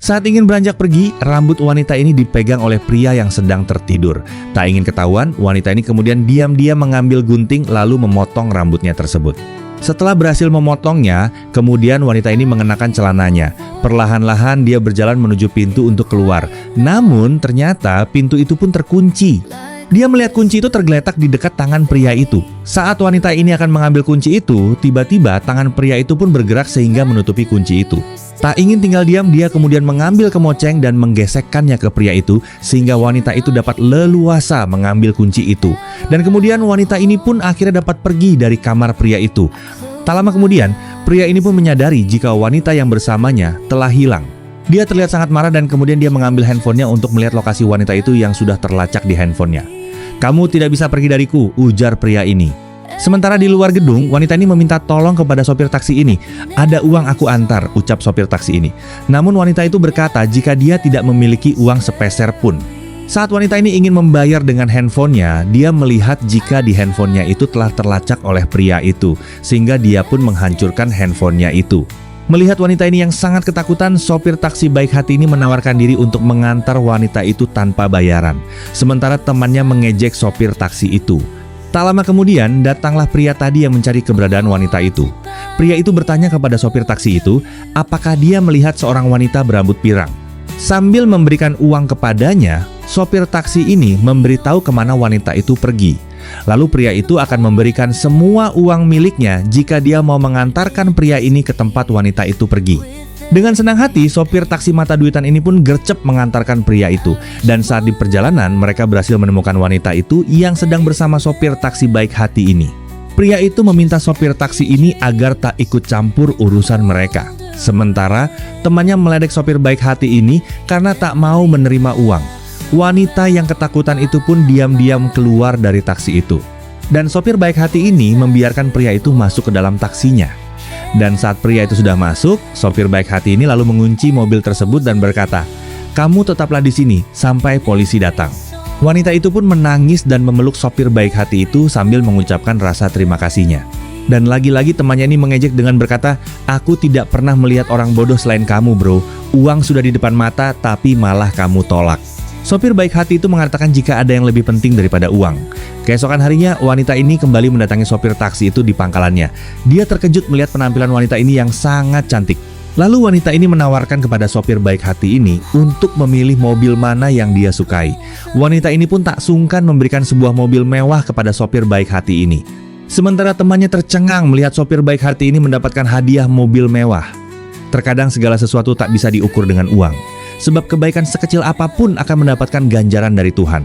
Saat ingin beranjak pergi, rambut wanita ini dipegang oleh pria yang sedang tertidur. Tak ingin ketahuan, wanita ini kemudian diam-diam mengambil gunting lalu memotong rambutnya tersebut. Setelah berhasil memotongnya, kemudian wanita ini mengenakan celananya. Perlahan-lahan dia berjalan menuju pintu untuk keluar. Namun ternyata pintu itu pun terkunci. Dia melihat kunci itu tergeletak di dekat tangan pria itu. Saat wanita ini akan mengambil kunci itu, tiba-tiba tangan pria itu pun bergerak sehingga menutupi kunci itu. Tak ingin tinggal diam, dia kemudian mengambil kemoceng dan menggesekkannya ke pria itu sehingga wanita itu dapat leluasa mengambil kunci itu. Dan kemudian wanita ini pun akhirnya dapat pergi dari kamar pria itu. Tak lama kemudian, pria ini pun menyadari jika wanita yang bersamanya telah hilang. Dia terlihat sangat marah dan kemudian dia mengambil handphonenya untuk melihat lokasi wanita itu yang sudah terlacak di handphonenya. "Kamu tidak bisa pergi dariku," ujar pria ini. Sementara di luar gedung, wanita ini meminta tolong kepada sopir taksi ini. "Ada uang aku antar," ucap sopir taksi ini. Namun wanita itu berkata jika dia tidak memiliki uang sepeser pun. Saat wanita ini ingin membayar dengan handphonenya, dia melihat jika di handphonenya itu telah terlacak oleh pria itu, sehingga dia pun menghancurkan handphonenya itu. Melihat wanita ini yang sangat ketakutan, sopir taksi baik hati ini menawarkan diri untuk mengantar wanita itu tanpa bayaran. Sementara temannya mengejek sopir taksi itu. Tak lama kemudian, datanglah pria tadi yang mencari keberadaan wanita itu. Pria itu bertanya kepada sopir taksi itu, apakah dia melihat seorang wanita berambut pirang. Sambil memberikan uang kepadanya, sopir taksi ini memberitahu kemana wanita itu pergi. Lalu pria itu akan memberikan semua uang miliknya jika dia mau mengantarkan pria ini ke tempat wanita itu pergi. Dengan senang hati, sopir taksi mata duitan ini pun gercep mengantarkan pria itu. Dan saat di perjalanan, mereka berhasil menemukan wanita itu yang sedang bersama sopir taksi baik hati ini. Pria itu meminta sopir taksi ini agar tak ikut campur urusan mereka. Sementara temannya meledek sopir baik hati ini karena tak mau menerima uang. Wanita yang ketakutan itu pun diam-diam keluar dari taksi itu. Dan sopir baik hati ini membiarkan pria itu masuk ke dalam taksinya. Dan saat pria itu sudah masuk, sopir baik hati ini lalu mengunci mobil tersebut dan berkata, "Kamu tetaplah di sini sampai polisi datang." Wanita itu pun menangis dan memeluk sopir baik hati itu sambil mengucapkan rasa terima kasihnya. Dan lagi-lagi temannya ini mengejek dengan berkata, "Aku tidak pernah melihat orang bodoh selain kamu, bro. Uang sudah di depan mata tapi malah kamu tolak." Sopir baik hati itu mengatakan jika ada yang lebih penting daripada uang. Keesokan harinya, wanita ini kembali mendatangi sopir taksi itu di pangkalannya. Dia terkejut melihat penampilan wanita ini yang sangat cantik. Lalu wanita ini menawarkan kepada sopir baik hati ini untuk memilih mobil mana yang dia sukai. Wanita ini pun tak sungkan memberikan sebuah mobil mewah kepada sopir baik hati ini. Sementara temannya tercengang melihat sopir baik hati ini mendapatkan hadiah mobil mewah. Terkadang segala sesuatu tak bisa diukur dengan uang. Sebab kebaikan sekecil apapun akan mendapatkan ganjaran dari Tuhan.